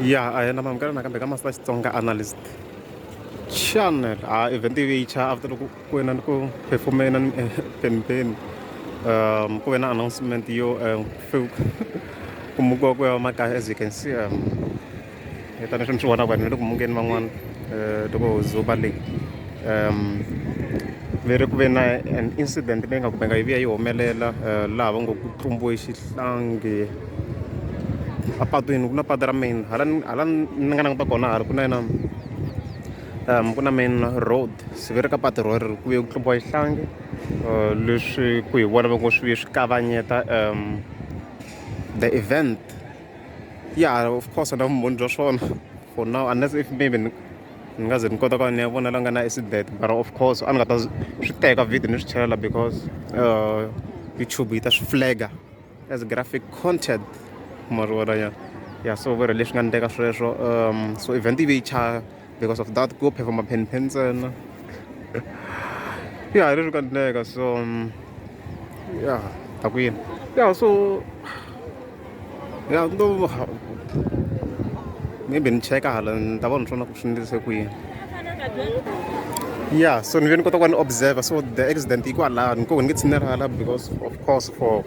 Yeah, I am going to become a stronger analyst. Channel, event after ku na ku perform na campaign ku na announcement yo kumugo ko maka as you can see ita na shon wana kwan mungkin mangwan to zobali vere ku na an incident benga ku benga ivia yo melela lava ngokutrumbo isihlange apatwini kuna patara main halan nangana pa kona har kuna na kuna main road sivere ka patu road ku ye ku boy hlange leswi ku hi vona va ngo swi swi kavanyeta the event. Yeah, of course na vumbhoni bya swona for now unless if maybe ni nga ze ni kota ku ni ya vona la nga na accident, but of course a ni nga ta swi teka video ni swi chelela because YouTube yi ta swi flaga as graphic content mari wona ya yeah, so vere leswi nga ni teka sweswo so event yi ve yi chaya because of that go performa pen ntsena yeah leswi nga endleka so yeah ta ku yini yeah so yeah ndo maybe ni cheka hala ni ta vona swona ku swi ndlise ku yini yeah so ni ve ni kota ku ni observer so the accident yi kwalaha ni ko ni nge tshinela hala because of course for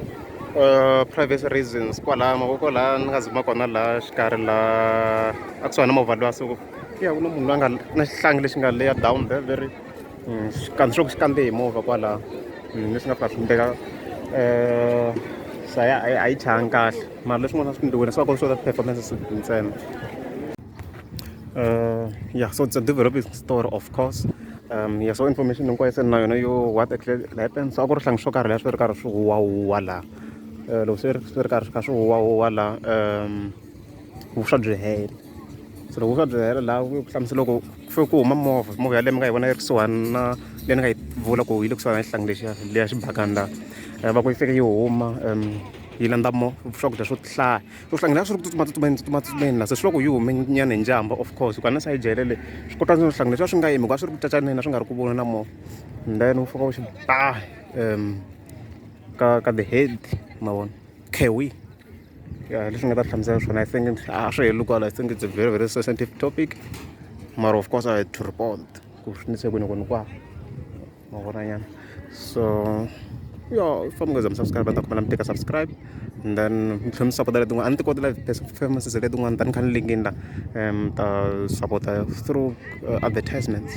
privacy reasons kwalaha mavoko laha ni nga zima kona laha xikarhi laha a kusuhani na movha luwa so yeah ku na munhu loyi a nga na xihlangi lexi nga leya down there very xikandza xo ku xi kande hi movha kwalaha leswi nga fika swi ndleka so a yi chayangi kahle mara leswin'wana swi ndliwile swa swo that performances ntsena yeah so it's a developing story of course yeah so information hinkwayo se na yona yo what actually happened so a ku ri hlangi swo karhi laha swi ri karhi swi huwahuwa laha loko swi ri karhi swi kha swi huwahuwa laha vuswa byi hela so loko vuswa byi hela laha ku hlamusela loko ku fike ku huma movha yaleyo mi nga yi vona yi ri kusuhani na leyi ni nga yi vula ku yi le kusuhani na xihlangi leya xibakani laha va ku yi fike yi huma yi landza swakudya swo hlaya so xihlangi laha swi ri ku tsutsumatsutsumeni laha se swi loko yi hume nyana hi njhamba of course hikuva na sayijelele swi kota swihlangi leswi a swi nga yimi hikuva swi ri ku cacaneni swi nga ri ku vona na movha and then wu fika wu xi ba ka the head ma vona kewi yeah leswi nga ta hlamusela swona I think a swi heli kwala I think it's a very very sensitive topic mara of course I had to report ku swi ndlise kwini kwini kwa ma vona nyana so yeah if mi nga za mi subscribe ta kuma mi teka subscribe and then mi tlhela mi support letin'wana a ni ti koti performances letin'wana ta ni kha ni linkini la ta support through advertisements.